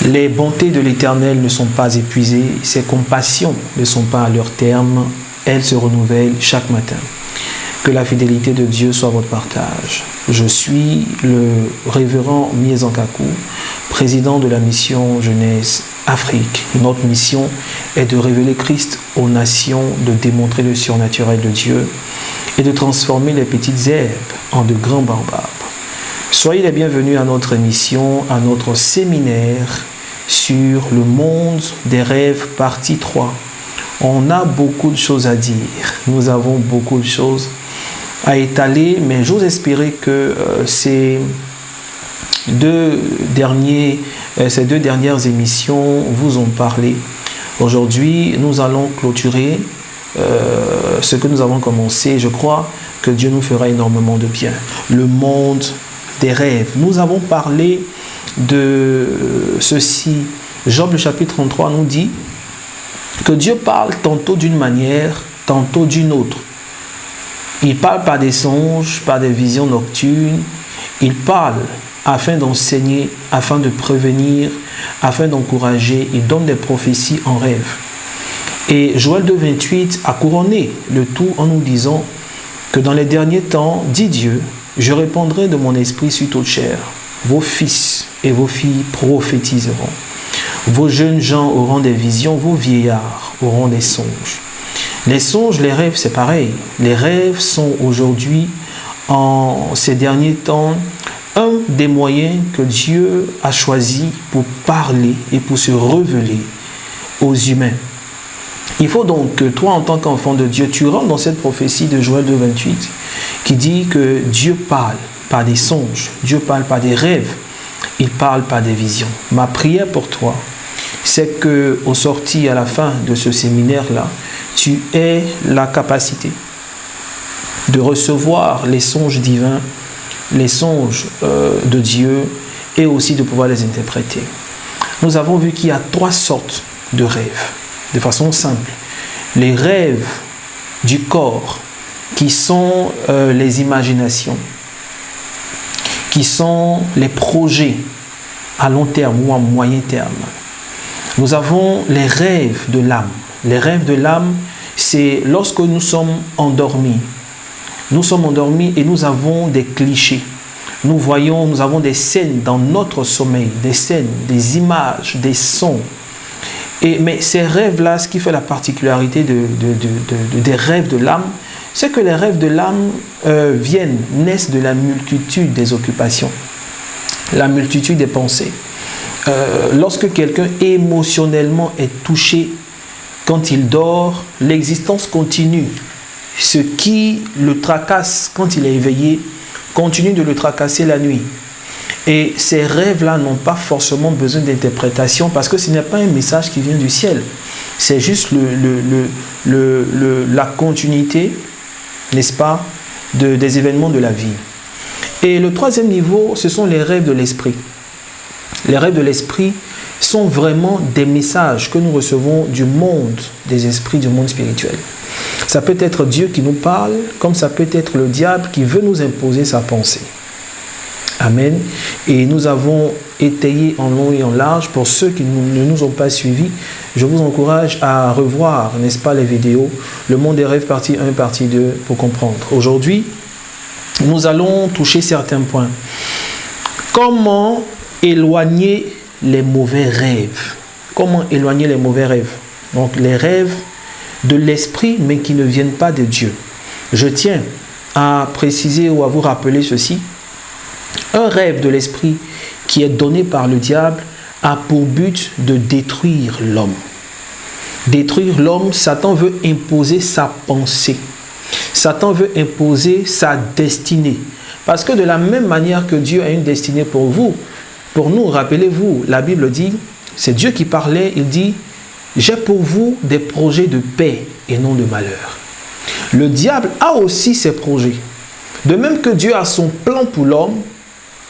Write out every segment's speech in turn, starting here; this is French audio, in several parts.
Les bontés de l'Éternel ne sont pas épuisées, ses compassions ne sont pas à leur terme, elles se renouvellent chaque matin. Que la fidélité de Dieu soit votre partage. Je suis le révérend Miezankakou, président de la mission Jeunesse Afrique. Notre mission est de révéler Christ aux nations, de démontrer le surnaturel de Dieu et de transformer les petites herbes en de grands baobabs. Soyez les bienvenus à notre émission, à notre séminaire sur le monde des rêves, partie 3. On a beaucoup de choses à dire. Nous avons beaucoup de choses à étaler, mais j'ose espérer que ces deux dernières émissions vous ont parlé. Aujourd'hui, nous allons clôturer ce que nous avons commencé. Je crois que Dieu nous fera énormément de bien. Le monde des rêves. Nous avons parlé de ceci. Job, le chapitre 33, nous dit que Dieu parle tantôt d'une manière, tantôt d'une autre. Il parle par des songes, par des visions nocturnes. Il parle afin d'enseigner, afin de prévenir, afin d'encourager. Il donne des prophéties en rêve. Et Joël 2,28 a couronné le tout en nous disant que dans les derniers temps, dit Dieu, je répandrai de mon esprit sur toute chair. Vos fils et vos filles prophétiseront. Vos jeunes gens auront des visions, vos vieillards auront des songes. Les songes, les rêves, c'est pareil. Les rêves sont aujourd'hui, en ces derniers temps, un des moyens que Dieu a choisi pour parler et pour se révéler aux humains. Il faut donc que toi, en tant qu'enfant de Dieu, tu rentres dans cette prophétie de Joël 2,28 qui dit que Dieu parle par des songes, Dieu parle par des rêves, il parle par des visions. Ma prière pour toi, c'est qu'au sorti, à la fin de ce séminaire-là, tu aies la capacité de recevoir les songes divins, les songes de Dieu et aussi de pouvoir les interpréter. Nous avons vu qu'il y a 3 sortes de rêves, de façon simple. Les rêves du corps, qui sont les imaginations, qui sont les projets à long terme ou à moyen terme. Nous avons les rêves de l'âme. Les rêves de l'âme, c'est lorsque nous sommes endormis. Nous sommes endormis et nous avons des clichés. Nous avons des scènes dans notre sommeil, des scènes, des images, des sons. Mais ces rêves-là, ce qui fait la particularité des rêves de l'âme, c'est que les rêves de l'âme naissent de la multitude des occupations, la multitude des pensées. Lorsque quelqu'un émotionnellement est touché, quand il dort, l'existence continue. Ce qui le tracasse quand il est éveillé, continue de le tracasser la nuit. Et ces rêves-là n'ont pas forcément besoin d'interprétation parce que ce n'est pas un message qui vient du ciel. C'est juste la continuité, n'est-ce pas, des événements de la vie. Et le 3e niveau, ce sont les rêves de l'esprit. Les rêves de l'esprit sont vraiment des messages que nous recevons du monde des esprits, du monde spirituel. Ça peut être Dieu qui nous parle, comme ça peut être le diable qui veut nous imposer sa pensée. Amen. Et nous avons étayé en long et en large. Pour ceux qui ne nous ont pas suivis, je vous encourage à revoir, n'est-ce pas, les vidéos, le monde des rêves, partie 1, partie 2, pour comprendre. Aujourd'hui, nous allons toucher certains points. Comment éloigner les mauvais rêves? Comment éloigner les mauvais rêves? Donc, les rêves de l'esprit, mais qui ne viennent pas de Dieu. Je tiens à préciser ou à vous rappeler ceci. Un rêve de l'esprit qui est donné par le diable a pour but de détruire l'homme. Détruire l'homme, Satan veut imposer sa pensée. Satan veut imposer sa destinée. Parce que de la même manière que Dieu a une destinée pour vous, pour nous, rappelez-vous, la Bible dit, c'est Dieu qui parlait, il dit, j'ai pour vous des projets de paix et non de malheur. Le diable a aussi ses projets. De même que Dieu a son plan pour l'homme,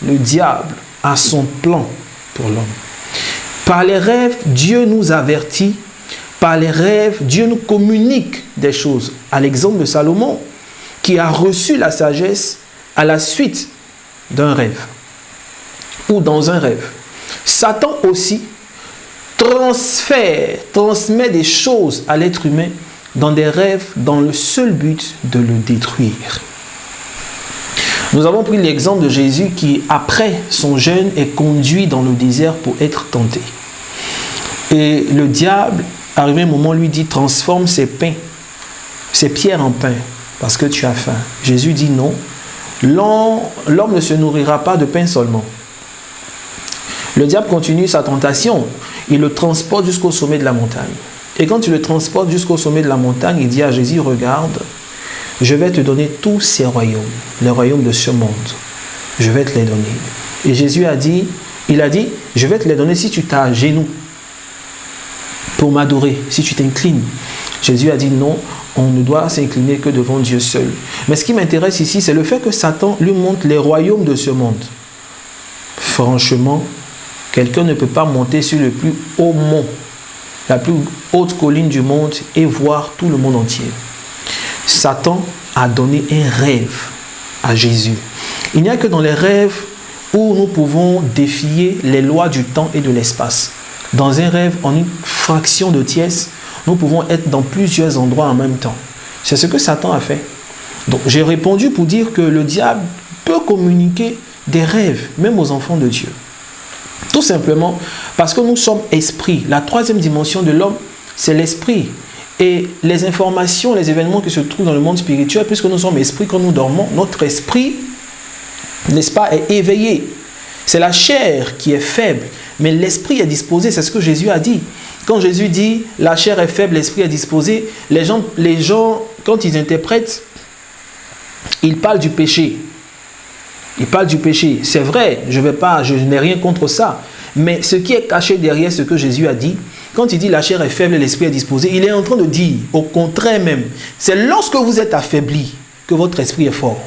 le diable a son plan pour l'homme. Par les rêves, Dieu nous avertit. Par les rêves, Dieu nous communique des choses. À l'exemple de Salomon, qui a reçu la sagesse à la suite d'un rêve ou dans un rêve. Satan aussi transmet des choses à l'être humain dans des rêves, dans le seul but de le détruire. Nous avons pris l'exemple de Jésus qui, après son jeûne, est conduit dans le désert pour être tenté. Et le diable, arrivé un moment, lui dit, transforme ces pierres en pain, parce que tu as faim. Jésus dit non, l'homme ne se nourrira pas de pain seulement. Le diable continue sa tentation, il le transporte jusqu'au sommet de la montagne. Et quand il le transporte jusqu'au sommet de la montagne, il dit à Jésus, regarde, je vais te donner tous ces royaumes, les royaumes de ce monde. Je vais te les donner. Et Jésus a dit, je vais te les donner si tu t'agenouilles pour m'adorer, si tu t'inclines. Jésus a dit non, on ne doit s'incliner que devant Dieu seul. Mais ce qui m'intéresse ici, c'est le fait que Satan lui montre les royaumes de ce monde. Franchement, quelqu'un ne peut pas monter sur le plus haut mont, la plus haute colline du monde et voir tout le monde entier. Satan a donné un rêve à Jésus. Il n'y a que dans les rêves où nous pouvons défier les lois du temps et de l'espace. Dans un rêve, en une fraction de tiers, nous pouvons être dans plusieurs endroits en même temps. C'est ce que Satan a fait. Donc, j'ai répondu pour dire que le diable peut communiquer des rêves, même aux enfants de Dieu. Tout simplement parce que nous sommes esprits. La troisième dimension de l'homme, c'est l'esprit. Et les informations, les événements qui se trouvent dans le monde spirituel, puisque nous sommes esprits quand nous dormons, notre esprit, n'est-ce pas, est éveillé. C'est la chair qui est faible, mais l'esprit est disposé, c'est ce que Jésus a dit. Quand Jésus dit « la chair est faible, l'esprit est disposé », les gens, quand ils interprètent, ils parlent du péché. Ils parlent du péché. C'est vrai, je n'ai rien contre ça. Mais ce qui est caché derrière ce que Jésus a dit, quand il dit la chair est faible et l'esprit est disposé, il est en train de dire, au contraire même, c'est lorsque vous êtes affaibli que votre esprit est fort.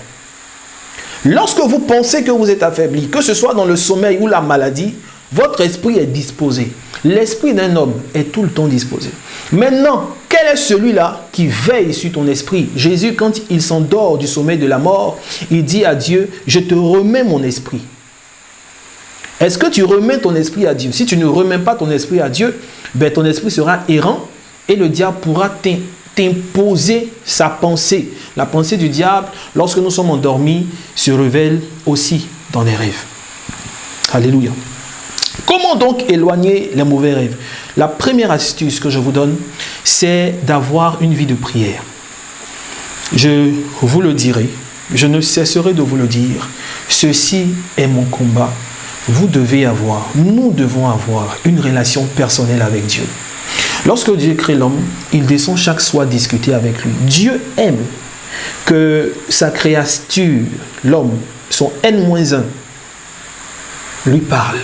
Lorsque vous pensez que vous êtes affaibli, que ce soit dans le sommeil ou la maladie, votre esprit est disposé. L'esprit d'un homme est tout le temps disposé. Maintenant, quel est celui-là qui veille sur ton esprit? Jésus, quand il s'endort du sommeil de la mort, il dit à Dieu, je te remets mon esprit. Est-ce que tu remets ton esprit à Dieu? Si tu ne remets pas ton esprit à Dieu, ben ton esprit sera errant et le diable pourra t'imposer sa pensée. La pensée du diable, lorsque nous sommes endormis, se révèle aussi dans les rêves. Alléluia. Comment donc éloigner les mauvais rêves? La première astuce que je vous donne, c'est d'avoir une vie de prière. Je vous le dirai, je ne cesserai de vous le dire. Ceci est mon combat. Vous devez avoir, nous devons avoir une relation personnelle avec Dieu. Lorsque Dieu crée l'homme, il descend chaque soir discuter avec lui. Dieu aime que sa créature, l'homme, son N-1, lui parle.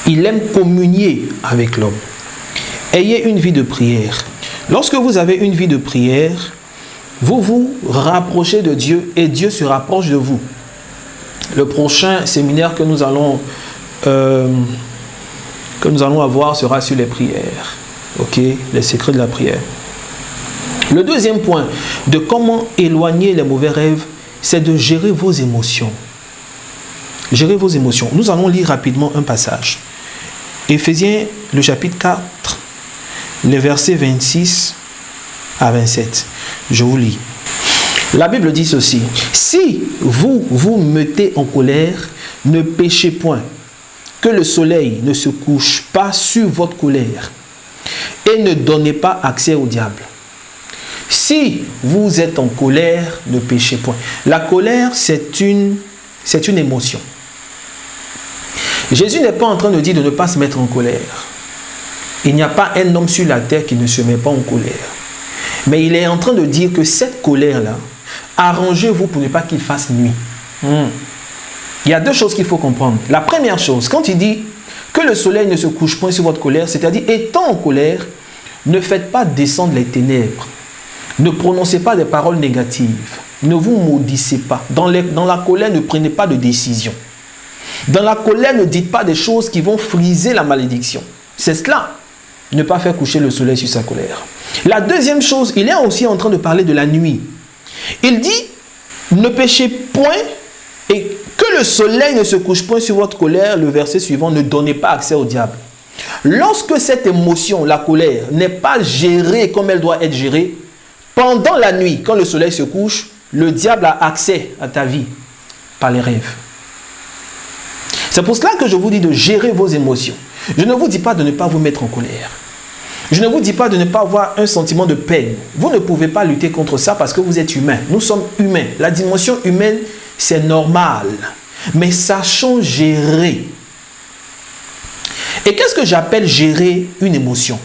Il aime communier avec l'homme. Ayez une vie de prière. Lorsque vous avez une vie de prière, vous vous rapprochez de Dieu et Dieu se rapproche de vous. Le prochain séminaire que nous allons avoir sera sur les prières. Ok, les secrets de la prière. Le deuxième point de comment éloigner les mauvais rêves, c'est de gérer vos émotions. Gérer vos émotions. Nous allons lire rapidement un passage. Éphésiens, le chapitre 4, les versets 26 à 27. Je vous lis. La Bible dit ceci. Si vous vous mettez en colère, ne péchez point, que le soleil ne se couche pas sur votre colère et ne donnez pas accès au diable. Si vous êtes en colère, ne péchez point. La colère, c'est une émotion. Jésus n'est pas en train de dire de ne pas se mettre en colère. Il n'y a pas un homme sur la terre qui ne se met pas en colère. Mais il est en train de dire que cette colère-là, arrangez-vous pour ne pas qu'il fasse nuit. Il y a deux choses qu'il faut comprendre. La première chose, quand il dit que le soleil ne se couche point sur votre colère, c'est-à-dire étant en colère, ne faites pas descendre les ténèbres. Ne prononcez pas des paroles négatives. Ne vous maudissez pas. Dans la colère, ne prenez pas de décision. Dans la colère, ne dites pas des choses qui vont friser la malédiction. C'est cela, ne pas faire coucher le soleil sur sa colère. La deuxième chose, il est aussi en train de parler de la nuit. Il dit, ne péchez point et que le soleil ne se couche point sur votre colère. Le verset suivant, ne donnez pas accès au diable. Lorsque cette émotion, la colère, n'est pas gérée comme elle doit être gérée, pendant la nuit, quand le soleil se couche, le diable a accès à ta vie par les rêves. C'est pour cela que je vous dis de gérer vos émotions. Je ne vous dis pas de ne pas vous mettre en colère. Je ne vous dis pas de ne pas avoir un sentiment de peine. Vous ne pouvez pas lutter contre ça parce que vous êtes humain. Nous sommes humains. La dimension humaine, c'est normal. Mais sachons gérer. Et qu'est-ce que j'appelle gérer une émotion?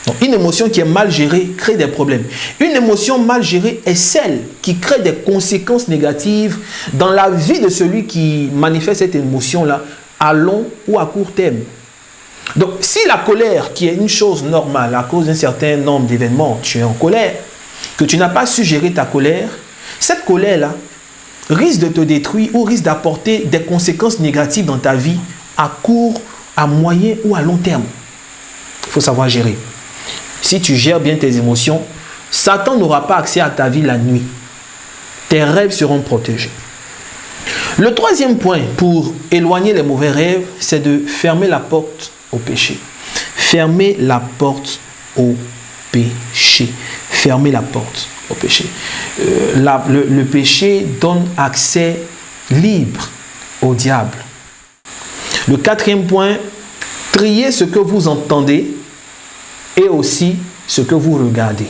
Donc, une émotion qui est mal gérée crée des problèmes. Une émotion mal gérée est celle qui crée des conséquences négatives dans la vie de celui qui manifeste cette émotion-là à long ou à court terme. Donc, si la colère, qui est une chose normale à cause d'un certain nombre d'événements, tu es en colère, que tu n'as pas su gérer ta colère, cette colère-là risque de te détruire ou risque d'apporter des conséquences négatives dans ta vie à court, à moyen ou à long terme. Il faut savoir gérer. Si tu gères bien tes émotions, Satan n'aura pas accès à ta vie la nuit. Tes rêves seront protégés. Le troisième point pour éloigner les mauvais rêves, c'est de fermer la porte au péché. Fermer la porte au péché. Fermer la porte au péché. Le péché donne accès libre au diable. Le quatrième point, triez ce que vous entendez et aussi ce que vous regardez.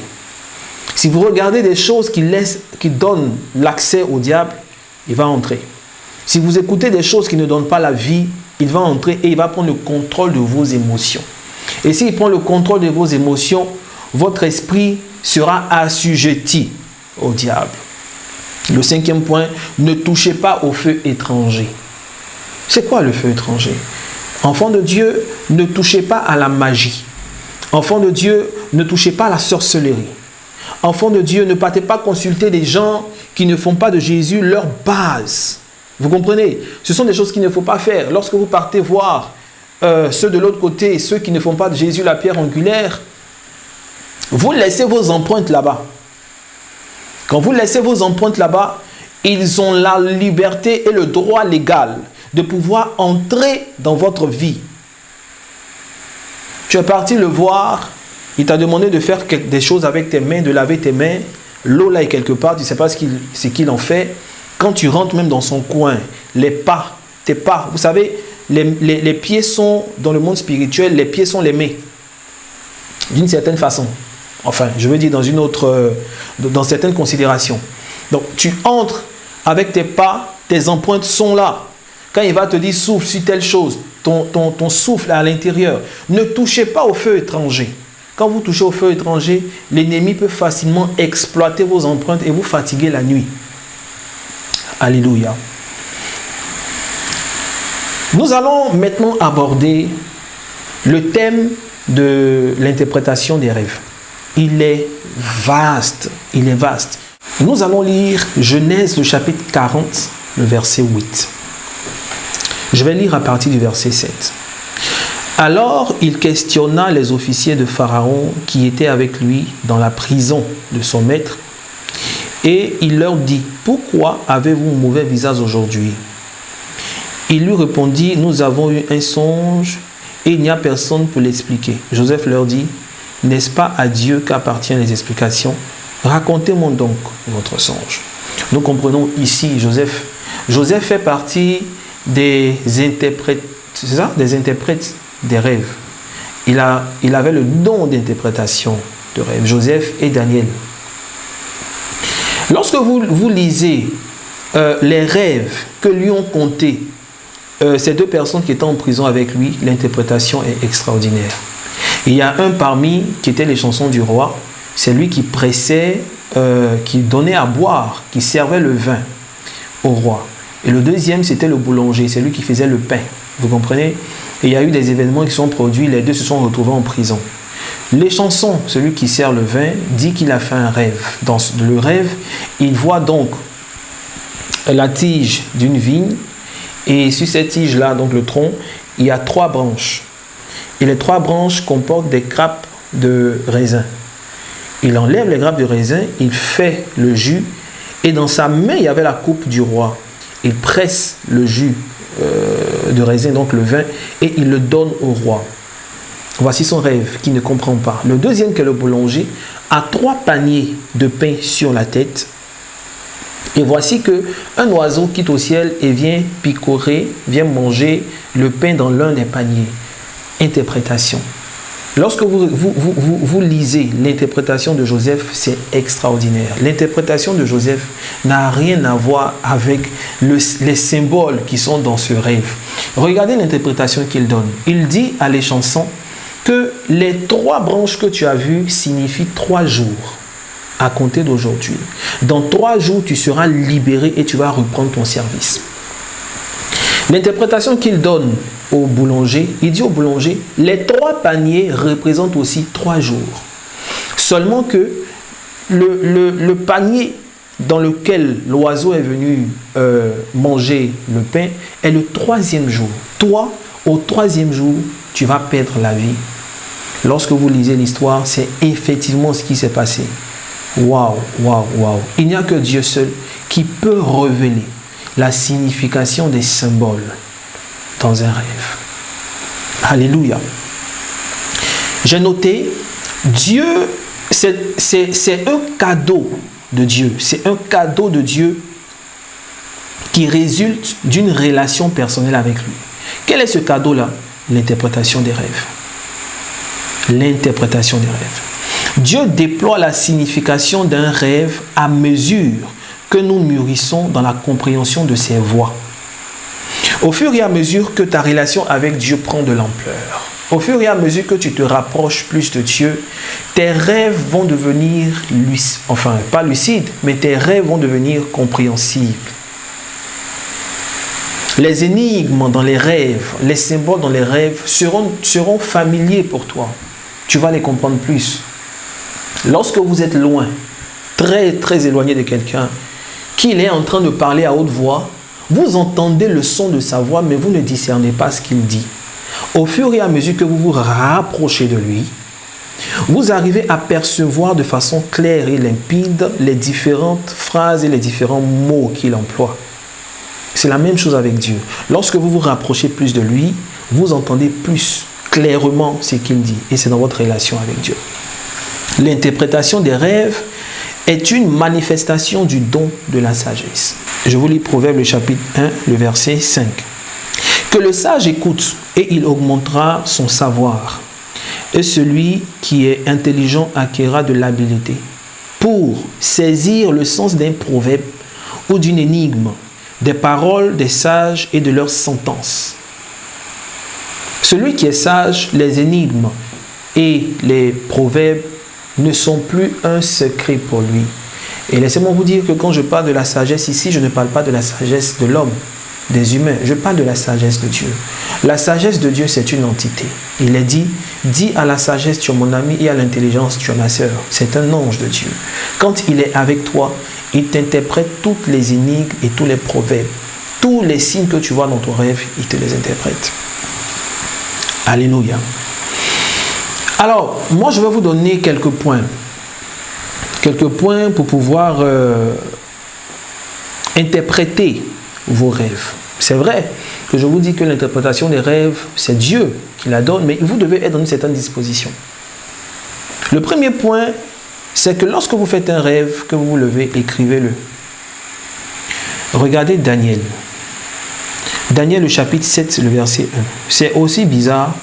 Si vous regardez des choses qui donnent l'accès au diable, il va entrer. Si vous écoutez des choses qui ne donnent pas la vie, il va entrer et il va prendre le contrôle de vos émotions. Et s'il prend le contrôle de vos émotions, votre esprit sera assujetti au diable. Le cinquième point, ne touchez pas au feu étranger. C'est quoi le feu étranger? Enfant de Dieu, ne touchez pas à la magie. Enfant de Dieu, ne touchez pas à la sorcellerie. Enfant de Dieu, ne partez pas consulter des gens qui ne font pas de Jésus leur base. Vous comprenez? Ce sont des choses qu'il ne faut pas faire. Lorsque vous partez voir ceux de l'autre côté, ceux qui ne font pas de Jésus la pierre angulaire, vous laissez vos empreintes là-bas. Quand vous laissez vos empreintes là-bas, ils ont la liberté et le droit légal de pouvoir entrer dans votre vie. Tu es parti le voir, il t'a demandé de faire des choses avec tes mains, de laver tes mains. L'eau là est quelque part, tu ne sais pas ce qu'il en fait. Quand tu rentres même dans son coin, tes pas, vous savez, les pieds sont, dans le monde spirituel, les pieds sont les mains. D'une certaine façon. Enfin, je veux dire dans certaines considérations. Donc, tu entres avec tes pas, tes empreintes sont là. Quand il va te dire souffle sur telle chose, ton souffle à l'intérieur. Ne touchez pas au feu étranger. Quand vous touchez au feu étranger, l'ennemi peut facilement exploiter vos empreintes et vous fatiguer la nuit. Alléluia. Nous allons maintenant aborder le thème de l'interprétation des rêves. Il est vaste. Il est vaste. Nous allons lire Genèse, le chapitre 40, le verset 8. Je vais lire à partir du verset 7. Alors il questionna les officiers de Pharaon qui étaient avec lui dans la prison de son maître. Et il leur dit, pourquoi avez-vous un mauvais visage aujourd'hui? Il lui répondit, nous avons eu un songe et il n'y a personne pour l'expliquer. Joseph leur dit, n'est-ce pas à Dieu qu'appartiennent les explications? Racontez-moi donc votre songe. Nous comprenons ici Joseph. Joseph fait partie des interprètes, c'est ça? Des interprètes des rêves. Il avait le don d'interprétation de rêves. Joseph et Daniel. Lorsque vous lisez les rêves que lui ont contés ces deux personnes qui étaient en prison avec lui, l'interprétation est extraordinaire. Il y a un parmi qui était les chansons du roi, c'est lui qui pressait, qui donnait à boire, qui servait le vin au roi. Et le deuxième, c'était le boulanger, c'est lui qui faisait le pain. Vous comprenez? Et il y a eu des événements qui sont produits, les deux se sont retrouvés en prison. Les chansons, celui qui sert le vin, dit qu'il a fait un rêve. Dans le rêve, il voit donc la tige d'une vigne, et sur cette tige-là, donc le tronc, il y a 3 branches. Et les 3 branches comportent des grappes de raisin. Il enlève les grappes de raisin, il fait le jus, et dans sa main, il y avait la coupe du roi. Il presse le jus de raisin, donc le vin, et il le donne au roi. Voici son rêve qui ne comprend pas. Le deuxième, qui est le boulanger, a 3 paniers de pain sur la tête. Et voici qu'un oiseau quitte au ciel et vient picorer, vient manger le pain dans l'un des paniers. Interprétation. Lorsque vous lisez l'interprétation de Joseph, c'est extraordinaire. L'interprétation de Joseph n'a rien à voir avec les symboles qui sont dans ce rêve. Regardez l'interprétation qu'il donne. Il dit à l'échanson que les 3 branches que tu as vues signifient 3 jours à compter d'aujourd'hui. Dans 3 jours, tu seras libéré et tu vas reprendre ton service. L'interprétation qu'il donne au boulanger, il dit au boulanger, les 3 paniers représentent aussi 3 jours. Seulement que le panier dans lequel l'oiseau est venu manger le pain est le 3e jour. Toi, au 3e jour, tu vas perdre la vie. Lorsque vous lisez l'histoire, c'est effectivement ce qui s'est passé. Waouh, waouh, waouh. Il n'y a que Dieu seul qui peut révéler la signification des symboles dans un rêve. Alléluia. J'ai noté, Dieu, c'est un cadeau de Dieu. C'est un cadeau de Dieu qui résulte d'une relation personnelle avec lui. Quel est ce cadeau-là? L'interprétation des rêves. L'interprétation des rêves. Dieu déploie la signification d'un rêve à mesure que nous mûrissons dans la compréhension de ses voies. Au fur et à mesure que ta relation avec Dieu prend de l'ampleur, au fur et à mesure que tu te rapproches plus de Dieu, tes rêves vont devenir lucides, enfin pas lucides, mais tes rêves vont devenir compréhensibles. Les énigmes dans les rêves, les symboles dans les rêves seront familiers pour toi. Tu vas les comprendre plus. Lorsque vous êtes loin, très très éloigné de quelqu'un, qu'il est en train de parler à haute voix, vous entendez le son de sa voix, mais vous ne discernez pas ce qu'il dit. Au fur et à mesure que vous vous rapprochez de lui, vous arrivez à percevoir de façon claire et limpide les différentes phrases et les différents mots qu'il emploie. C'est la même chose avec Dieu. Lorsque vous vous rapprochez plus de lui, vous entendez plus clairement ce qu'il dit. Et c'est dans votre relation avec Dieu. L'interprétation des rêves est une manifestation du don de la sagesse. Je vous lis Proverbe le chapitre 1, le verset 5. Que le sage écoute et il augmentera son savoir. Et celui qui est intelligent acquérera de l'habileté pour saisir le sens d'un proverbe ou d'une énigme, des paroles des sages et de leurs sentences. Celui qui est sage, les énigmes et les proverbes ne sont plus un secret pour lui. Et laissez-moi vous dire que quand je parle de la sagesse ici, je ne parle pas de la sagesse de l'homme, des humains. Je parle de la sagesse de Dieu. La sagesse de Dieu, c'est une entité. Il est dit, dis à la sagesse, tu es mon ami, et à l'intelligence, tu es ma sœur. C'est un ange de Dieu. Quand il est avec toi, il t'interprète toutes les énigmes et tous les proverbes. Tous les signes que tu vois dans ton rêve, il te les interprète. Alléluia. Alors, moi, je vais vous donner quelques points. Quelques points pour pouvoir interpréter vos rêves. C'est vrai que je vous dis que l'interprétation des rêves, c'est Dieu qui la donne, mais vous devez être dans une certaine disposition. Le premier point, c'est que lorsque vous faites un rêve, que vous vous levez, écrivez-le. Regardez Daniel. Daniel, le chapitre 7, le verset 1. C'est aussi bizarre,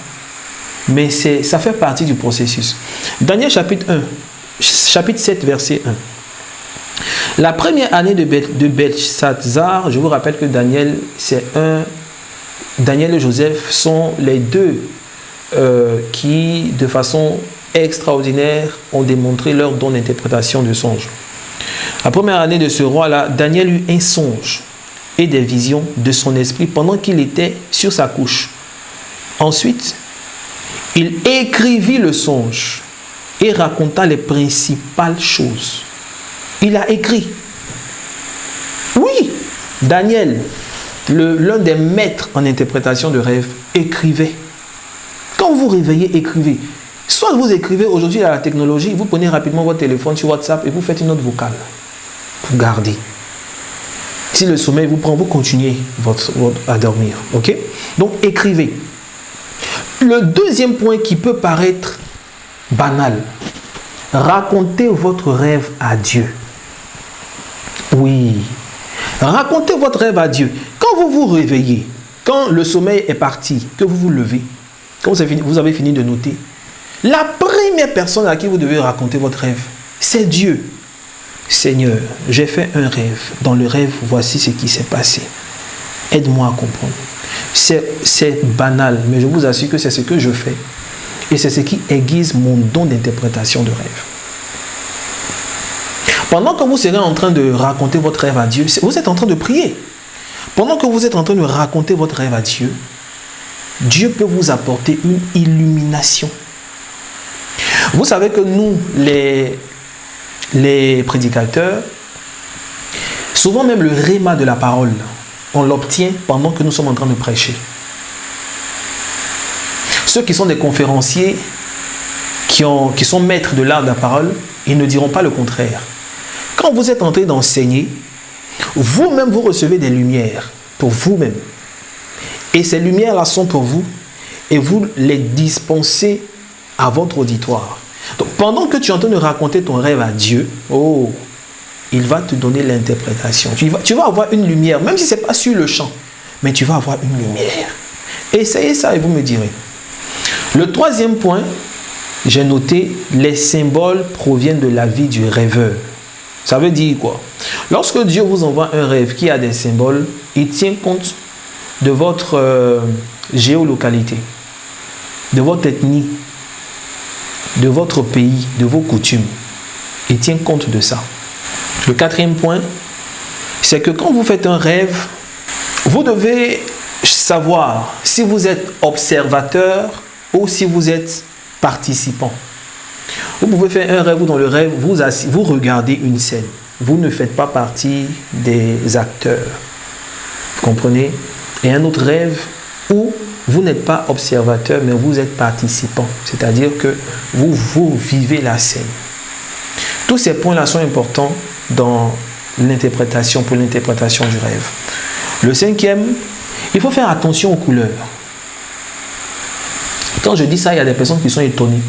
mais ça fait partie du processus. Daniel, chapitre 7, verset 1. La première année de Belchazzar, je vous rappelle que Daniel et Joseph sont les deux qui, de façon extraordinaire, ont démontré leur don d'interprétation de songes. La première année de ce roi-là, Daniel eut un songe et des visions de son esprit pendant qu'il était sur sa couche. Ensuite, il écrivit le songe et raconta les principales choses. Il a écrit. Oui, Daniel, l'un des maîtres en interprétation de rêve, écrivait. Quand vous vous réveillez, écrivez. Soit vous écrivez aujourd'hui à la technologie, vous prenez rapidement votre téléphone sur WhatsApp et vous faites une note vocale. Vous gardez. Si le sommeil vous prend, vous continuez à dormir. Ok? Donc écrivez. Le deuxième point qui peut paraître banal, racontez votre rêve à Dieu. Oui, racontez votre rêve à Dieu. Quand vous vous réveillez, quand le sommeil est parti, que vous vous levez, quand vous avez fini de noter, la première personne à qui vous devez raconter votre rêve, c'est Dieu. Seigneur, j'ai fait un rêve. Dans le rêve, voici ce qui s'est passé. Aide-moi à comprendre. C'est banal, mais je vous assure que c'est ce que je fais. Et c'est ce qui aiguise mon don d'interprétation de rêve. Pendant que vous serez en train de raconter votre rêve à Dieu, vous êtes en train de prier. Pendant que vous êtes en train de raconter votre rêve à Dieu, Dieu peut vous apporter une illumination. Vous savez que nous, les prédicateurs, souvent même le réma de la parole, on l'obtient pendant que nous sommes en train de prêcher. Ceux qui sont des conférenciers, qui sont maîtres de l'art de la parole, ils ne diront pas le contraire. Quand vous êtes en train d'enseigner, vous-même vous recevez des lumières pour vous-même. Et ces lumières-là sont pour vous et vous les dispensez à votre auditoire. Donc pendant que tu es en train de raconter ton rêve à Dieu, oh, il va te donner l'interprétation. Tu vas avoir une lumière, même si ce n'est pas sur le champ, mais tu vas avoir une lumière. Essayez ça et vous me direz. Le troisième point, j'ai noté, les symboles proviennent de la vie du rêveur. Ça veut dire quoi? Lorsque Dieu vous envoie un rêve qui a des symboles, il tient compte de votre géolocalité, de votre ethnie, de votre pays, de vos coutumes. Il tient compte de ça. Le quatrième point, c'est que quand vous faites un rêve, vous devez savoir si vous êtes observateur ou si vous êtes participant. Vous pouvez faire un rêve où dans le rêve, vous regardez une scène. Vous ne faites pas partie des acteurs. Vous comprenez? Et un autre rêve où vous n'êtes pas observateur, mais vous êtes participant. C'est-à-dire que vous vivez la scène. Tous ces points-là sont importants dans l'interprétation, pour l'interprétation du rêve. Le cinquième, il faut faire attention aux couleurs. Quand je dis ça, il y a des personnes qui sont étonnées.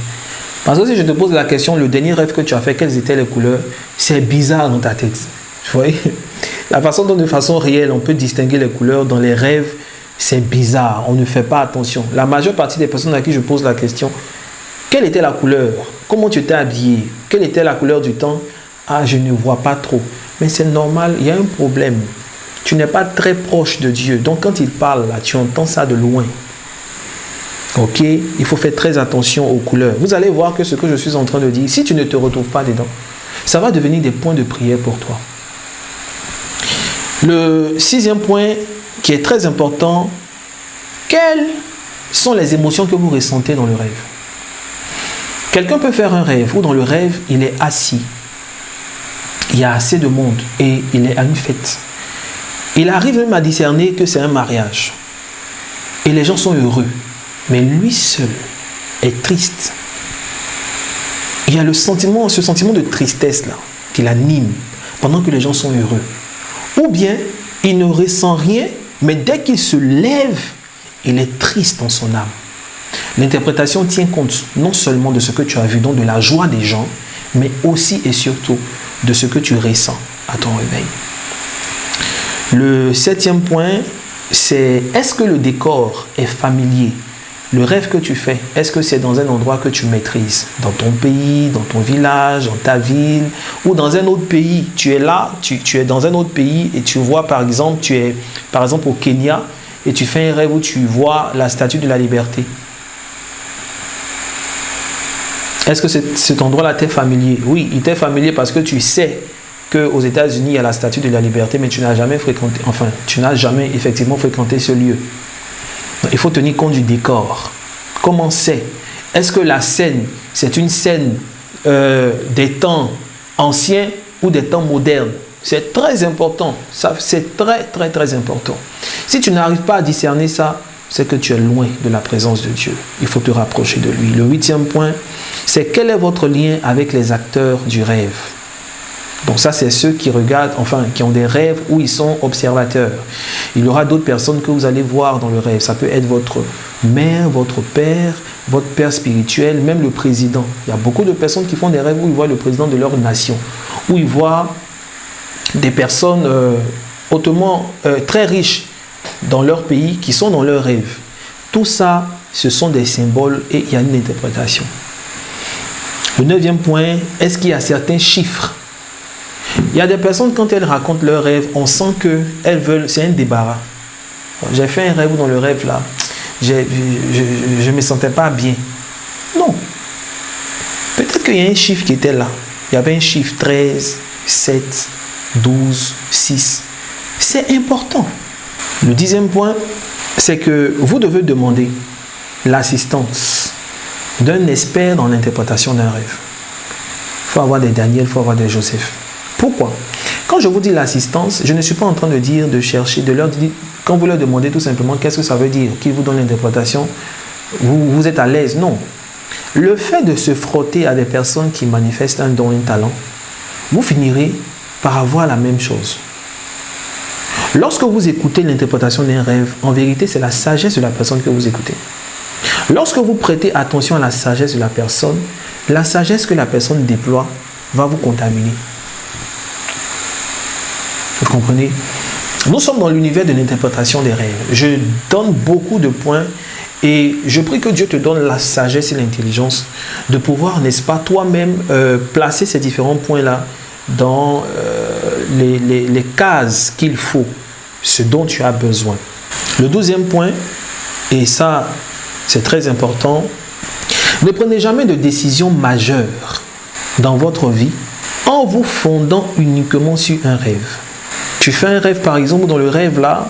Parce que si je te pose la question, le dernier rêve que tu as fait, quelles étaient les couleurs? C'est bizarre dans ta tête. Vous voyez? La façon dont de façon réelle, on peut distinguer les couleurs dans les rêves, c'est bizarre. On ne fait pas attention. La majeure partie des personnes à qui je pose la question, quelle était la couleur? Comment tu étais habillé? Quelle était la couleur du temps? Ah, je ne vois pas trop. Mais c'est normal, il y a un problème. Tu n'es pas très proche de Dieu. Donc quand il parle, là, tu entends ça de loin. Ok, il faut faire très attention aux couleurs. Vous allez voir que ce que je suis en train de dire, si tu ne te retrouves pas dedans, ça va devenir des points de prière pour toi. Le sixième point qui est très important, quelles sont les émotions que vous ressentez dans le rêve? Quelqu'un peut faire un rêve où dans le rêve, il est assis. Il y a assez de monde et il est à une fête. Il arrive même à discerner que c'est un mariage. Et les gens sont heureux. Mais lui seul est triste. Il y a ce sentiment de tristesse là qui l'anime pendant que les gens sont heureux. Ou bien il ne ressent rien, mais dès qu'il se lève, il est triste dans son âme. L'interprétation tient compte non seulement de ce que tu as vu, donc de la joie des gens, mais aussi et surtout de ce que tu ressens à ton réveil. Le septième point, c'est est-ce que le décor est familier? Le rêve que tu fais, est-ce que c'est dans un endroit que tu maîtrises? Dans ton pays, dans ton village, dans ta ville, ou dans un autre pays? Tu es là, tu es dans un autre pays et tu vois par exemple, tu es par exemple au Kenya et tu fais un rêve où tu vois la statue de la liberté. Est-ce que cet endroit-là t'est familier? Oui, il t'est familier parce que tu sais qu'aux États-Unis, il y a la statue de la liberté, mais tu n'as jamais fréquenté, enfin, tu n'as jamais effectivement fréquenté ce lieu. Il faut tenir compte du décor. Comment c'est? Est-ce que la scène, c'est une scène des temps anciens ou des temps modernes? C'est très important. C'est très, très, très important. Si tu n'arrives pas à discerner ça, c'est que tu es loin de la présence de Dieu. Il faut te rapprocher de lui. Le huitième point, c'est quel est votre lien avec les acteurs du rêve? Donc ça, c'est ceux qui regardent, enfin, qui ont des rêves où ils sont observateurs. Il y aura d'autres personnes que vous allez voir dans le rêve. Ça peut être votre mère, votre père spirituel, même le président. Il y a beaucoup de personnes qui font des rêves où ils voient le président de leur nation, où ils voient des personnes hautement très riches dans leur pays qui sont dans leurs rêves. Tout ça, ce sont des symboles et il y a une interprétation. Le 9e point, est-ce qu'il y a certains chiffres? Il y a des personnes, quand elles racontent leurs rêves, on sent qu'elles veulent, c'est un débarras. J'ai fait un rêve où dans le rêve là, je ne me sentais pas bien. Non. Peut-être qu'il y a un chiffre qui était là. Il y avait un chiffre 13, 7, 12, 6. C'est important. Le 10e point, c'est que vous devez demander l'assistance d'un expert dans l'interprétation d'un rêve. Il faut avoir des Daniel, il faut avoir des Joseph. Pourquoi? Quand je vous dis l'assistance, je ne suis pas en train de dire, de chercher, de leur dire, quand vous leur demandez tout simplement qu'est-ce que ça veut dire, qui vous donne l'interprétation, vous êtes à l'aise. Non. Le fait de se frotter à des personnes qui manifestent un don, un talent, vous finirez par avoir la même chose. Lorsque vous écoutez l'interprétation d'un rêve, en vérité, c'est la sagesse de la personne que vous écoutez. Lorsque vous prêtez attention à la sagesse de la sagesse que la personne déploie va vous contaminer. Vous comprenez? Nous sommes dans l'univers de l'interprétation des rêves. Je donne beaucoup de points et je prie que Dieu te donne la sagesse et l'intelligence de pouvoir, n'est-ce pas, toi-même placer ces différents points-là dans les cases qu'il faut, ce dont tu as besoin. Le 12e point, et ça c'est très important, ne prenez jamais de décision majeure dans votre vie en vous fondant uniquement sur un rêve. Tu fais un rêve par exemple, dans le rêve là,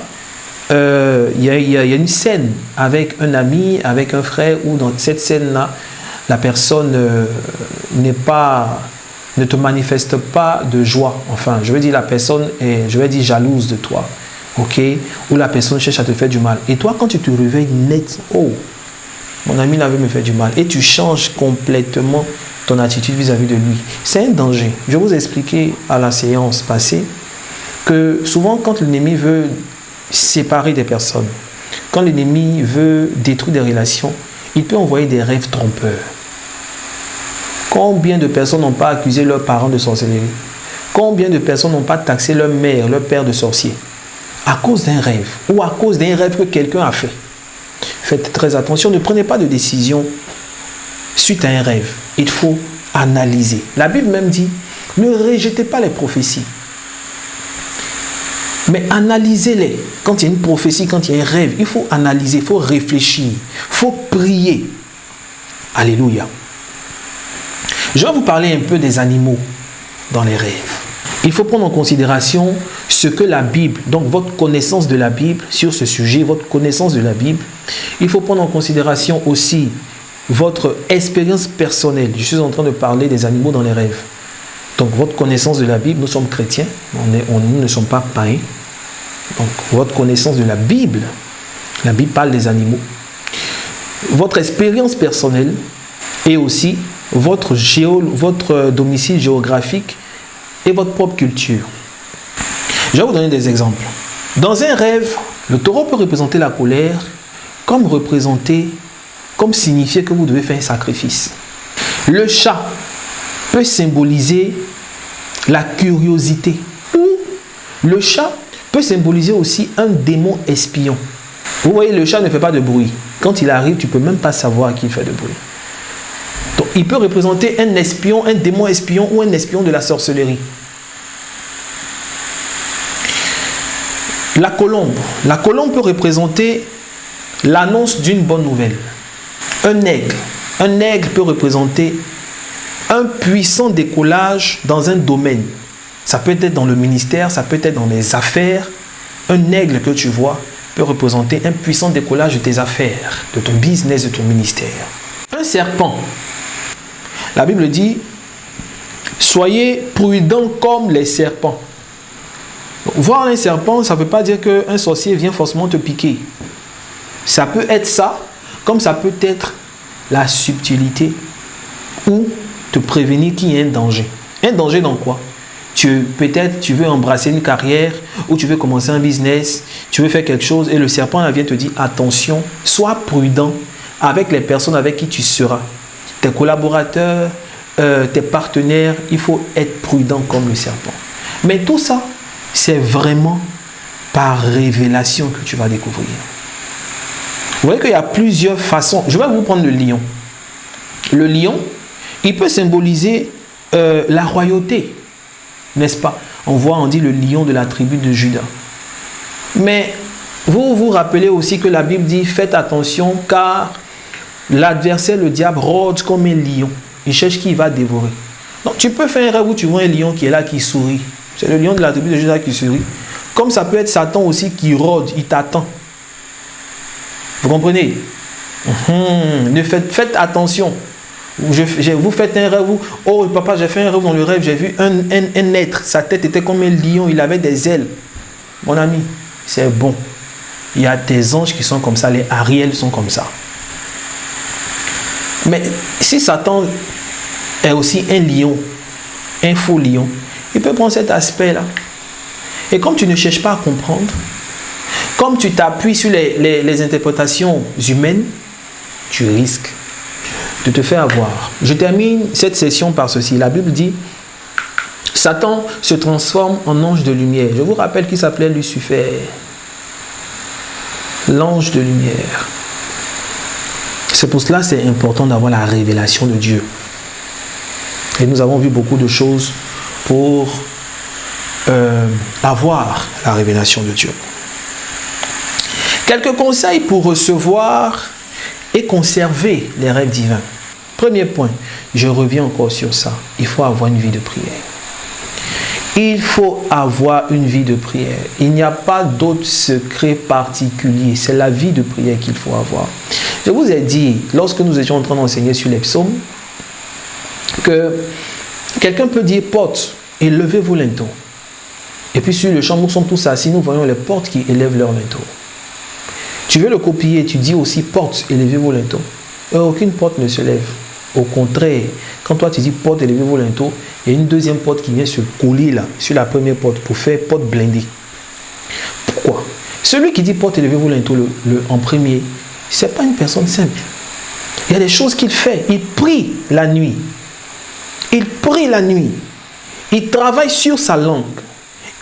il y a une scène avec un ami, avec un frère, où dans cette scène-là, la personne ne te manifeste pas de joie. Enfin, je veux dire, la personne est, je vais dire, jalouse de toi. Ok? Ou la personne cherche à te faire du mal. Et toi, quand tu te réveilles net, oh, mon ami là veut me faire du mal. Et tu changes complètement ton attitude vis-à-vis de lui. C'est un danger. Je vais vous expliquer à la séance passée que souvent, quand l'ennemi veut séparer des personnes, quand l'ennemi veut détruire des relations, il peut envoyer des rêves trompeurs. Combien de personnes n'ont pas accusé leurs parents de sorcellerie? Combien de personnes n'ont pas taxé leur mère, leur père de sorcier? À cause d'un rêve ou à cause d'un rêve que quelqu'un a fait. Faites très attention, ne prenez pas de décision suite à un rêve. Il faut analyser. La Bible même dit, ne rejetez pas les prophéties. Mais analysez-les. Quand il y a une prophétie, quand il y a un rêve, il faut analyser, il faut réfléchir, il faut prier. Alléluia. Je vais vous parler un peu des animaux dans les rêves. Il faut prendre en considération ce que la Bible, donc votre connaissance de la Bible sur ce sujet, votre connaissance de la Bible. Il faut prendre en considération aussi votre expérience personnelle. Je suis en train de parler des animaux dans les rêves. Donc votre connaissance de la Bible, nous sommes chrétiens, nous ne sommes pas païens. Donc votre connaissance de la Bible parle des animaux. Votre expérience personnelle et aussi votre domicile géographique et votre propre culture. Je vais vous donner des exemples. Dans un rêve, le taureau peut représenter la colère comme signifier que vous devez faire un sacrifice. Le chat peut symboliser la curiosité. Ou le chat peut symboliser aussi un démon espion. Vous voyez, le chat ne fait pas de bruit. Quand il arrive, tu ne peux même pas savoir qu'il fait de bruit. Donc, il peut représenter un espion, un démon espion ou un espion de la sorcellerie. La colombe. La colombe peut représenter l'annonce d'une bonne nouvelle. Un aigle. Un aigle peut représenter un puissant décollage dans un domaine. Ça peut être dans le ministère, ça peut être dans les affaires. Un aigle que tu vois peut représenter un puissant décollage de tes affaires, de ton business, de ton ministère. Un serpent. La Bible dit, soyez prudents comme les serpents. Voir un serpent, ça ne veut pas dire qu'un sorcier vient forcément te piquer. Ça peut être ça, comme ça peut être la subtilité ou te prévenir qu'il y a un danger. Un danger dans quoi? peut-être tu veux embrasser une carrière ou tu veux commencer un business, tu veux faire quelque chose et le serpent là, vient te dire attention, sois prudent avec les personnes avec qui tu seras. Tes collaborateurs, tes partenaires, il faut être prudent comme le serpent. Mais tout ça, c'est vraiment par révélation que tu vas découvrir. Vous voyez qu'il y a plusieurs façons. Je vais vous prendre le lion. Le lion, il peut symboliser la royauté, n'est-ce pas? On dit le lion de la tribu de Juda. Mais vous vous rappelez aussi que la Bible dit faites attention car l'adversaire, le diable, rôde comme un lion. Il cherche qui il va dévorer. Donc tu peux faire un rêve où tu vois un lion qui est là, qui sourit. C'est le lion de la tribu de Juda qui sourit. Comme ça peut être Satan aussi qui rôde, il t'attend. Vous comprenez? Faites attention. Vous faites un rêve où, oh papa, j'ai fait un rêve dans le rêve, j'ai vu un être, sa tête était comme un lion, il avait des ailes. Mon ami, c'est bon. Il y a des anges qui sont comme ça, les Ariel sont comme ça. Mais si Satan est aussi un lion, un faux lion, il peut prendre cet aspect-là. Et comme tu ne cherches pas à comprendre, comme tu t'appuies sur les interprétations humaines, tu risques de te faire avoir. Je termine cette session par ceci. La Bible dit, Satan se transforme en ange de lumière. Je vous rappelle qu'il s'appelait Lucifer. L'ange de lumière. C'est pour cela que c'est important d'avoir la révélation de Dieu. Et nous avons vu beaucoup de choses pour avoir la révélation de Dieu. Quelques conseils pour recevoir et conserver les rêves divins. Premier point, je reviens encore sur ça. Il faut avoir une vie de prière. Il faut avoir une vie de prière. Il n'y a pas d'autre secret particulier. C'est la vie de prière qu'il faut avoir. Je vous ai dit, lorsque nous étions en train d'enseigner sur les psaumes, que quelqu'un peut dire porte et levez-vous linteaux. Et puis sur le champ, nous sommes tous assis, nous voyons les portes qui élèvent leur linteau. Tu veux le copier, tu dis aussi porte, élevez vos linteaux. Et aucune porte ne se lève. Au contraire, quand toi tu dis porte, élevez vos linteaux, il y a une deuxième porte qui vient se coller là, sur la première porte, pour faire porte blindée. Pourquoi? Celui qui dit porte, élevez vos linteaux en premier, ce n'est pas une personne simple. Il y a des choses qu'il fait. Il prie la nuit. Il prie la nuit. Il travaille sur sa langue.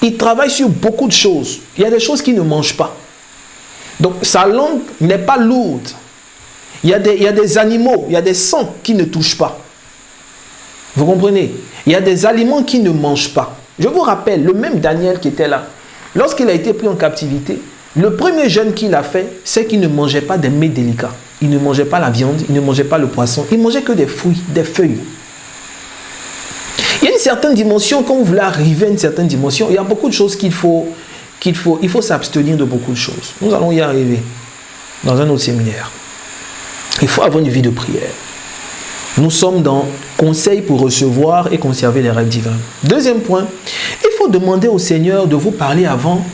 Il travaille sur beaucoup de choses. Il y a des choses qu'il ne mange pas. Donc, sa langue n'est pas lourde. Il y a des animaux, il y a des sangs qui ne touchent pas. Vous comprenez? Il y a des aliments qui ne mangent pas. Je vous rappelle, le même Daniel qui était là, lorsqu'il a été pris en captivité, le premier jeûne qu'il a fait, c'est qu'il ne mangeait pas des mets délicats. Il ne mangeait pas la viande, il ne mangeait pas le poisson, il mangeait que des fruits, des feuilles. Il y a une certaine dimension, quand vous voulez arriver à une certaine dimension, il y a beaucoup de choses il faut s'abstenir de beaucoup de choses. Nous allons y arriver dans un autre séminaire. Il faut avoir une vie de prière. Nous sommes dans conseil pour recevoir et conserver les rêves divins. Deuxième point, il faut demander au Seigneur de vous parler avant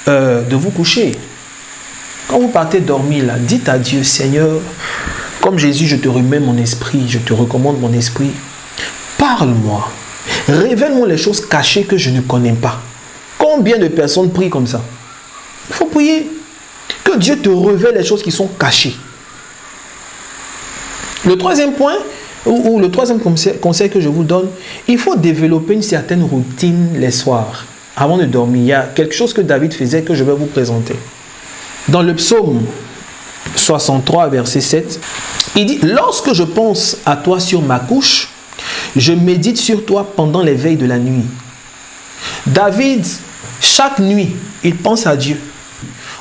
de vous coucher. Quand vous partez dormir, là, dites à Dieu, Seigneur, comme Jésus, je te remets mon esprit, je te recommande mon esprit. Parle-moi. Révèle-moi les choses cachées que je ne connais pas. Combien de personnes prient comme ça? Il faut prier. Que Dieu te révèle les choses qui sont cachées. Le troisième point, ou le troisième conseil que je vous donne, il faut développer une certaine routine les soirs. Avant de dormir, il y a quelque chose que David faisait que je vais vous présenter. Dans le psaume 63, verset 7, il dit « Lorsque je pense à toi sur ma couche, je médite sur toi pendant les veilles de la nuit. » David, chaque nuit, il pense à Dieu.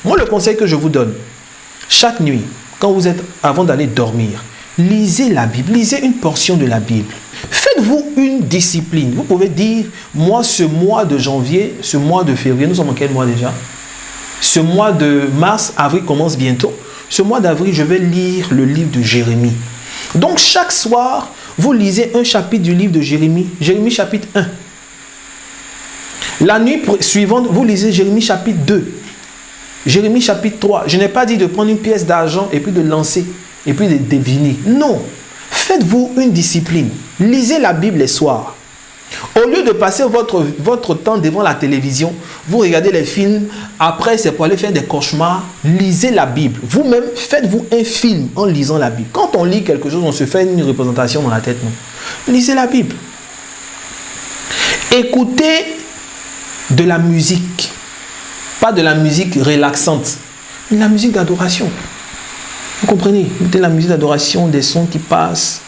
Moi, le conseil que je vous donne, chaque nuit, quand vous êtes avant d'aller dormir, lisez la Bible, lisez une portion de la Bible. Faites-vous une discipline. Vous pouvez dire, moi, ce mois de janvier, ce mois de février, nous sommes en quel mois déjà? Ce mois de mars, avril commence bientôt. Ce mois d'avril, je vais lire le livre de Jérémie. Donc, chaque soir, vous lisez un chapitre du livre de Jérémie. Jérémie chapitre 1. La nuit suivante, vous lisez Jérémie chapitre 2. Jérémie chapitre 3. Je n'ai pas dit de prendre une pièce d'argent et puis de lancer et puis de deviner. Non. Faites-vous une discipline. Lisez la Bible les soirs. Au lieu de passer votre temps devant la télévision, vous regardez les films, après c'est pour aller faire des cauchemars, lisez la Bible. Vous-même, faites-vous un film en lisant la Bible. Quand on lit quelque chose, on se fait une représentation dans la tête, non? Lisez la Bible. Écoutez de la musique. Pas de la musique relaxante, mais de la musique d'adoration. Vous comprenez? Mettez la musique d'adoration, des sons qui passent.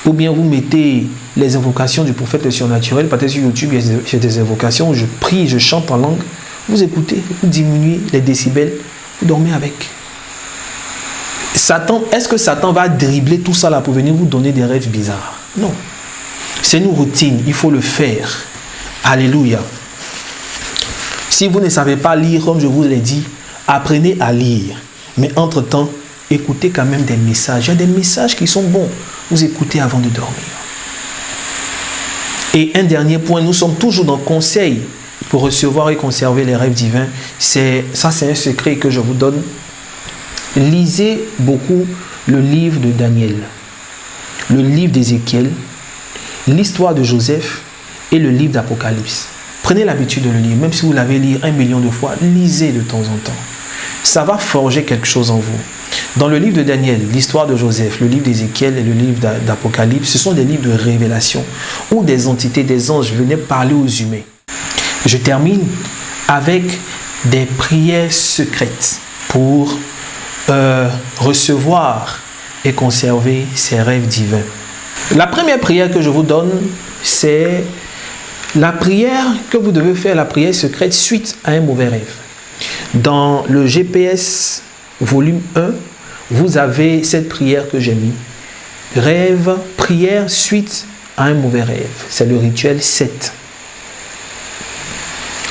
Ou bien vous mettez les invocations du prophète surnaturel. Peut-être sur YouTube, il y a des invocations où je prie, je chante en langue. Vous écoutez, vous diminuez les décibels, vous dormez avec. Satan, est-ce que Satan va dribbler tout ça là pour venir vous donner des rêves bizarres? Non. C'est une routine, il faut le faire. Alléluia. Si vous ne savez pas lire, comme je vous l'ai dit, apprenez à lire. Mais entre-temps, écoutez quand même des messages. Il y a des messages qui sont bons. Vous écoutez avant de dormir. Et un dernier point, nous sommes toujours dans le conseil pour recevoir et conserver les rêves divins. C'est un secret que je vous donne. Lisez beaucoup le livre de Daniel, le livre d'Ézéchiel, l'histoire de Joseph et le livre d'Apocalypse. Prenez l'habitude de le lire, même si vous l'avez lu 1 million de fois, lisez de temps en temps. Ça va forger quelque chose en vous. Dans le livre de Daniel, l'histoire de Joseph, le livre d'Ézéchiel et le livre d'Apocalypse, ce sont des livres de révélation où des entités, des anges venaient parler aux humains. Je termine avec des prières secrètes pour recevoir et conserver ces rêves divins. La première prière que je vous donne, c'est la prière que vous devez faire, la prière secrète suite à un mauvais rêve. Dans le GPS volume 1, vous avez cette prière que j'ai mis. Rêve, prière suite à un mauvais rêve. C'est le rituel 7.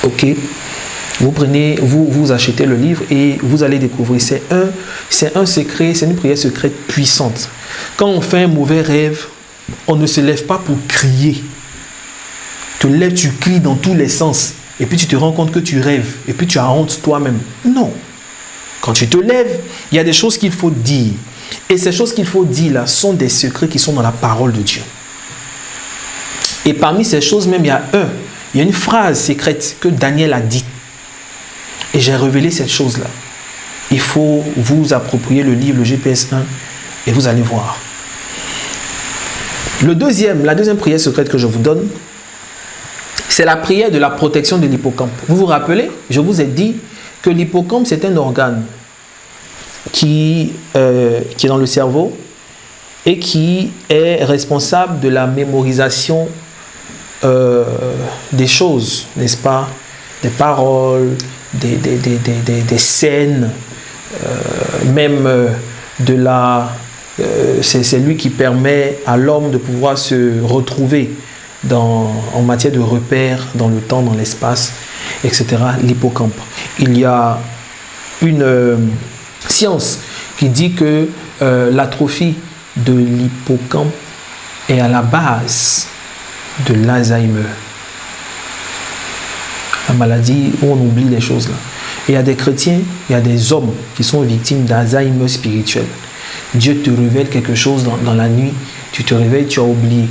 Ok. Vous achetez le livre et vous allez découvrir. C'est un secret, c'est une prière secrète puissante. Quand on fait un mauvais rêve, on ne se lève pas pour crier. Tu te lèves, tu cries dans tous les sens. Et puis tu te rends compte que tu rêves. Et puis tu as honte toi-même. Non. Quand tu te lèves, il y a des choses qu'il faut dire. Et ces choses qu'il faut dire là sont des secrets qui sont dans la parole de Dieu. Et parmi ces choses même, il y a une phrase secrète que Daniel a dite. Et j'ai révélé cette chose-là. Il faut vous approprier le livre, le GPS 1, et vous allez voir. La deuxième prière secrète que je vous donne, c'est la prière de la protection de l'hippocampe. Vous vous rappelez, je vous ai dit que l'hippocampe, c'est un organe qui est dans le cerveau et qui est responsable de la mémorisation des choses, n'est-ce pas? Des paroles, des scènes, même de la... c'est lui qui permet à l'homme de pouvoir se retrouver en matière de repères dans le temps, dans l'espace, etc. L'hippocampe. Il y a une science qui dit que l'atrophie de l'hippocampe est à la base de l'Alzheimer. La maladie où on oublie les choses là. Et il y a des chrétiens, il y a des hommes qui sont victimes d'Alzheimer spirituel. Dieu te révèle quelque chose dans la nuit, tu te réveilles, tu as oublié.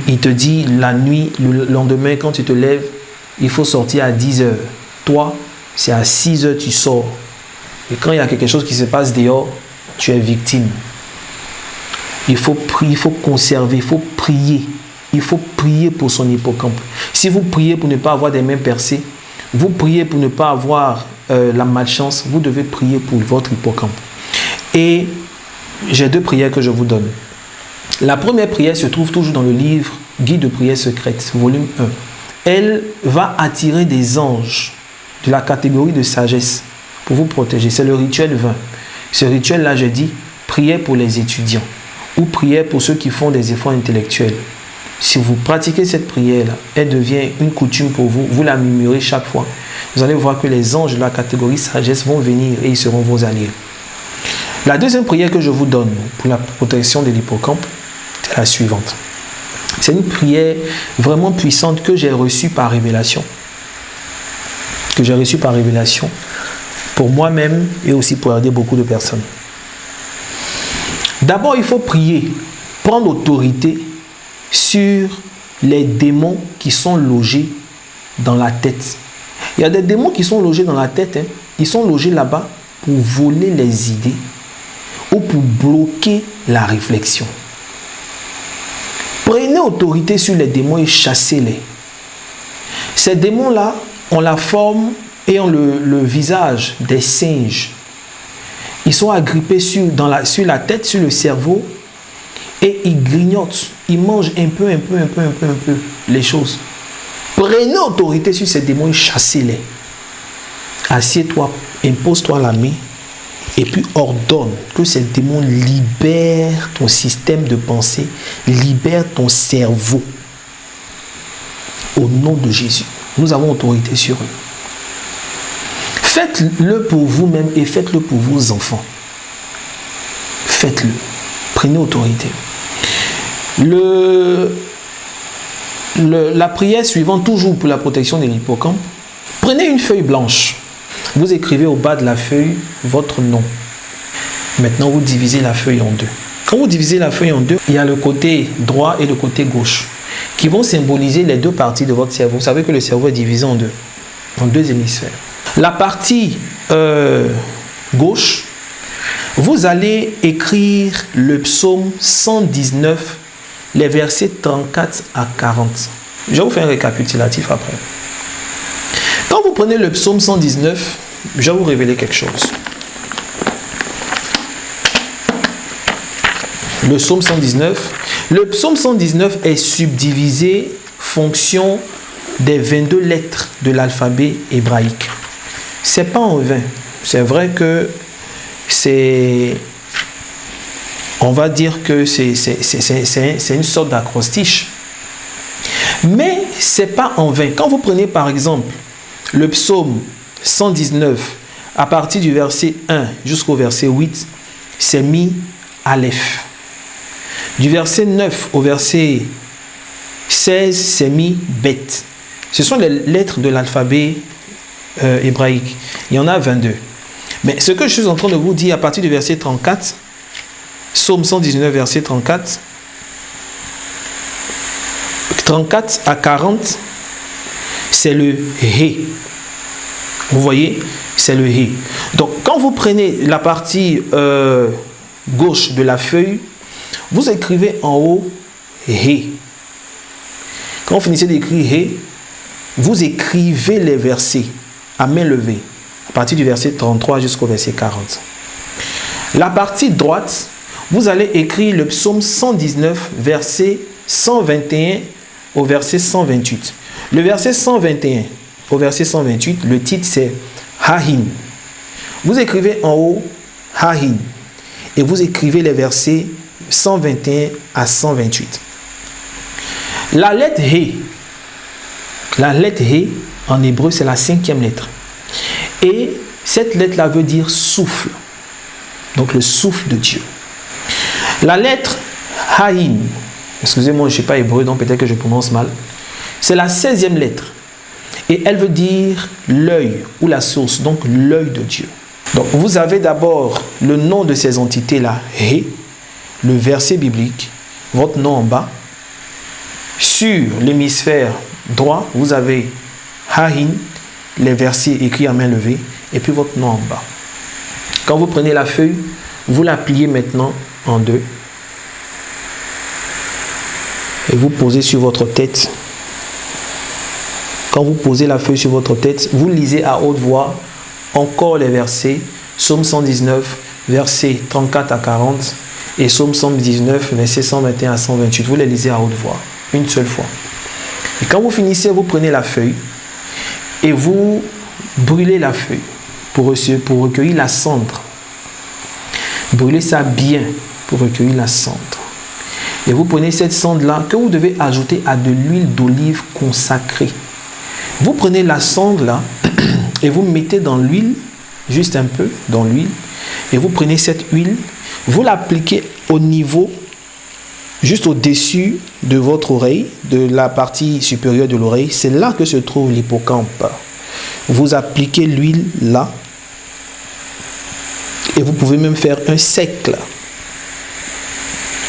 Il te dit la nuit, le lendemain, quand tu te lèves, il faut sortir à 10 heures. Toi, c'est à 6 heures tu sors. Et quand il y a quelque chose qui se passe dehors, tu es victime. Il faut prier, il faut conserver, il faut prier. Il faut prier pour son hippocampe. Si vous priez pour ne pas avoir des mains percées, vous priez pour ne pas avoir la malchance, vous devez prier pour votre hippocampe. Et j'ai 2 prières que je vous donne. La première prière se trouve toujours dans le livre Guide de prière secrète, volume 1. Elle va attirer des anges de la catégorie de sagesse pour vous protéger. C'est le rituel 20. Ce rituel-là, je dis, prière pour les étudiants ou prière pour ceux qui font des efforts intellectuels. Si vous pratiquez cette prière-là, elle devient une coutume pour vous, vous la murmurez chaque fois. Vous allez voir que les anges de la catégorie sagesse vont venir et ils seront vos alliés. La deuxième prière que je vous donne pour la protection de l'hippocampe, c'est la suivante. C'est une prière vraiment puissante que j'ai reçue par révélation. Que j'ai reçue par révélation pour moi-même et aussi pour aider beaucoup de personnes. D'abord, il faut prier, prendre autorité sur les démons qui sont logés dans la tête. Il y a des démons qui sont logés dans la tête. Hein. Ils sont logés là-bas pour voler les idées ou pour bloquer la réflexion. Prenez autorité sur les démons et chassez-les. Ces démons-là ont la forme et ont le visage des singes. Ils sont agrippés sur la tête, sur le cerveau, et ils grignotent. Ils mangent un peu les choses. Prenez autorité sur ces démons et chassez-les. Assieds-toi, impose-toi la main, et puis ordonne que ces démons libèrent ton système de pensée, libèrent ton cerveau. Au nom de Jésus, nous avons autorité sur eux. Faites-le pour vous-même et faites-le pour vos enfants. Faites-le. Prenez autorité. La prière suivante, toujours pour la protection de l'hippocampe. Prenez une feuille blanche. Vous écrivez au bas de la feuille votre nom. Maintenant, vous divisez la feuille en deux. Quand vous divisez la feuille en deux, il y a le côté droit et le côté gauche qui vont symboliser les deux parties de votre cerveau. Vous savez que le cerveau est divisé en deux hémisphères. La partie gauche, vous allez écrire le psaume 119, les versets 34 à 40. Je vais vous faire un récapitulatif après. Quand vous prenez le psaume 119, je vais vous révéler quelque chose. Le psaume 119. Le psaume 119 est subdivisé fonction des 22 lettres de l'alphabet hébraïque. C'est pas en vain. C'est vrai que c'est... On va dire que c'est une sorte d'acrostiche. Mais c'est pas en vain. Quand vous prenez par exemple le psaume 119, à partir du verset 1 jusqu'au verset 8, c'est mis Aleph. Du verset 9 au verset 16, c'est mis Bet. Ce sont les lettres de l'alphabet hébraïque. Il y en a 22. Mais ce que je suis en train de vous dire à partir du verset 34, psaume 119, verset 34, 34 à 40, c'est le He. Vous voyez, c'est le He. Donc, quand vous prenez la partie gauche de la feuille, vous écrivez en haut He. Quand vous finissez d'écrire He, vous écrivez les versets à main levée, à partir du verset 33 jusqu'au verset 40. La partie droite, vous allez écrire le psaume 119, verset 121 au verset 128. Le verset 121 au verset 128, le titre c'est Hahin. Vous écrivez en haut Hahin et vous écrivez les versets 121 à 128. La lettre He, en hébreu, c'est la 5e lettre. Et cette lettre-là veut dire souffle. Donc le souffle de Dieu. La lettre Haïn, excusez-moi, je ne suis pas hébreu, donc peut-être que je prononce mal. C'est la 16e lettre. Et elle veut dire l'œil ou la source, donc l'œil de Dieu. Donc vous avez d'abord le nom de ces entités-là, He, le verset biblique, votre nom en bas. Sur l'hémisphère droit, vous avez Haïn, les versets écrits à main levée, et puis votre nom en bas. Quand vous prenez la feuille, vous la pliez maintenant en deux. Et vous posez sur votre tête. Quand vous posez la feuille sur votre tête, vous lisez à haute voix encore les versets. Psaume 119, versets 34 à 40. Et Psaume 119, versets 121 à 128. Vous les lisez à haute voix, une seule fois. Et quand vous finissez, vous prenez la feuille et vous brûlez la feuille pour recueillir la cendre. Brûlez ça bien pour recueillir la cendre. Et vous prenez cette cendre-là que vous devez ajouter à de l'huile d'olive consacrée. Vous prenez la cendre-là et vous mettez dans l'huile, juste un peu dans l'huile, et vous prenez cette huile, vous l'appliquez au niveau, juste au-dessus de votre oreille, de la partie supérieure de l'oreille. C'est là que se trouve l'hippocampe. Vous appliquez l'huile là, et vous pouvez même faire un cercle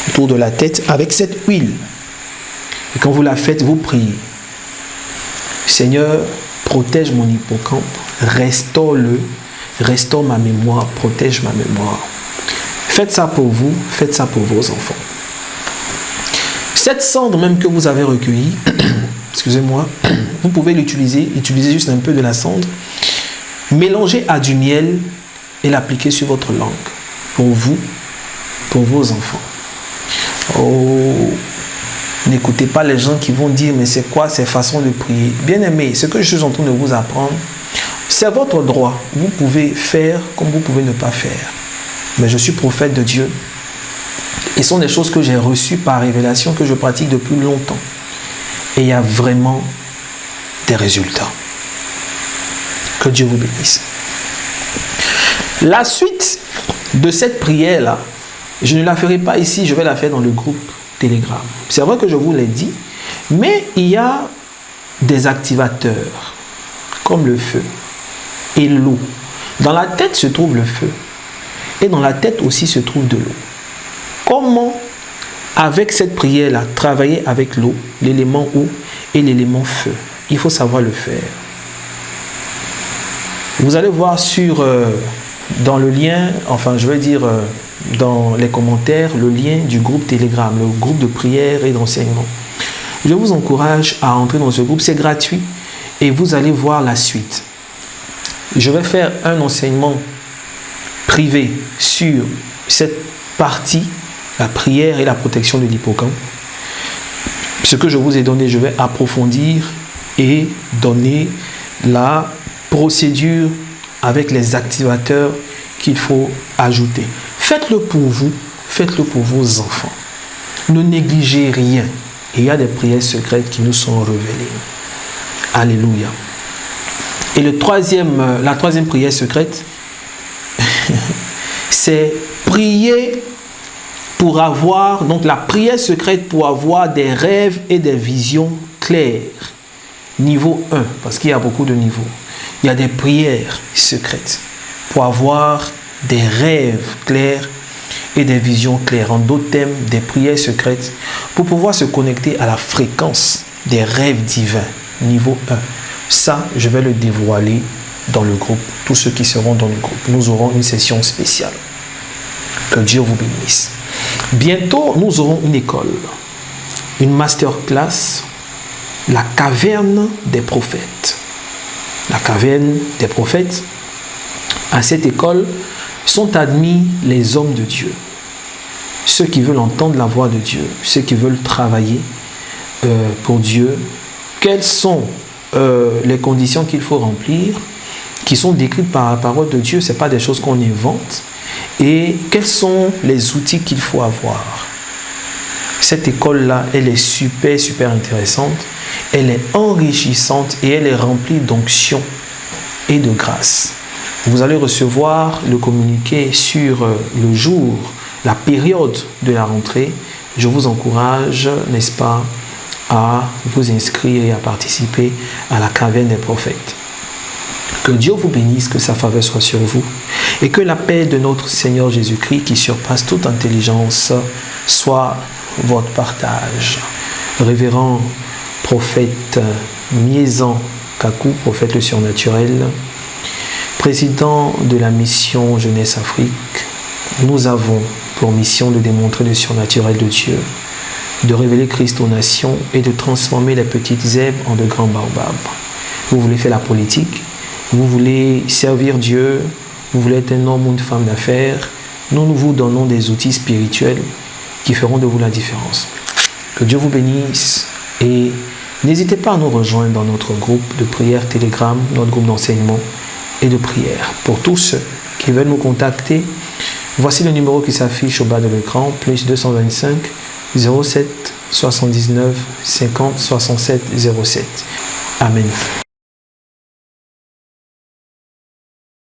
autour de la tête avec cette huile. Et quand vous la faites, vous priez. Seigneur, protège mon hippocampe, restaure-le, restaure ma mémoire, protège ma mémoire. Faites ça pour vous, faites ça pour vos enfants. Cette cendre même que vous avez recueillie, excusez-moi, vous pouvez l'utiliser, utilisez juste un peu de la cendre, mélangez à du miel et l'appliquer sur votre langue, pour vous, pour vos enfants. Oh, n'écoutez pas les gens qui vont dire, mais c'est quoi ces façons de prier? Bien aimé, ce que je suis en train de vous apprendre, c'est votre droit. Vous pouvez faire comme vous pouvez ne pas faire. Mais je suis prophète de Dieu. Et ce sont des choses que j'ai reçues par révélation, que je pratique depuis longtemps. Et il y a vraiment des résultats. Que Dieu vous bénisse. La suite de cette prière-là, je ne la ferai pas ici, je vais la faire dans le groupe Telegram. C'est vrai que je vous l'ai dit, mais il y a des activateurs, comme le feu et l'eau. Dans la tête se trouve le feu, et dans la tête aussi se trouve de l'eau. Comment, avec cette prière-là, travailler avec l'eau, l'élément eau et l'élément feu? Il faut savoir le faire. Vous allez voir dans le lien, enfin je vais dire dans les commentaires, le lien du groupe Telegram, le groupe de prière et d'enseignement. Je vous encourage à entrer dans ce groupe, c'est gratuit et vous allez voir la suite. Je vais faire un enseignement privé sur cette partie, la prière et la protection de l'hippocampe. Ce que je vous ai donné, je vais approfondir et donner la procédure avec les activateurs qu'il faut ajouter. Faites-le pour vous, faites-le pour vos enfants. Ne négligez rien. Et il y a des prières secrètes qui nous sont révélées. Alléluia. Et la troisième prière secrète, c'est prier pour avoir, donc la prière secrète pour avoir des rêves et des visions claires. Niveau 1, parce qu'il y a beaucoup de niveaux. Il y a des prières secrètes pour avoir des rêves clairs et des visions claires. En d'autres termes, des prières secrètes pour pouvoir se connecter à la fréquence des rêves divins. Niveau 1. Ça, je vais le dévoiler dans le groupe. Tous ceux qui seront dans le groupe, nous aurons une session spéciale. Que Dieu vous bénisse. Bientôt, nous aurons une école, une masterclass, la caverne des prophètes. La caverne des prophètes. À cette école sont admis les hommes de Dieu, ceux qui veulent entendre la voix de Dieu, ceux qui veulent travailler pour Dieu. Quelles sont les conditions qu'il faut remplir, qui sont décrites par la parole de Dieu, ce n'est pas des choses qu'on invente. Et quels sont les outils qu'il faut avoir? Cette école-là, elle est super intéressante, elle est enrichissante et elle est remplie d'onction et de grâce. Vous allez recevoir le communiqué sur le jour, la période de la rentrée. Je vous encourage, n'est-ce pas, à vous inscrire et à participer à la caverne des prophètes. Que Dieu vous bénisse, que sa faveur soit sur vous et que la paix de notre Seigneur Jésus-Christ qui surpasse toute intelligence soit votre partage. Révérend prophète Miezan Kakou, prophète le surnaturel, président de la mission Jeunesse Afrique, nous avons pour mission de démontrer le surnaturel de Dieu, de révéler Christ aux nations et de transformer les petites zèbres en de grands baobabs. Vous voulez faire la politique, vous voulez servir Dieu, vous voulez être un homme ou une femme d'affaires, nous vous donnons des outils spirituels qui feront de vous la différence. Que Dieu vous bénisse et n'hésitez pas à nous rejoindre dans notre groupe de prière Telegram, notre groupe d'enseignement et de prière. Pour tous ceux qui veulent nous contacter, voici le numéro qui s'affiche au bas de l'écran, plus 225 07 79 50 67 07. Amen.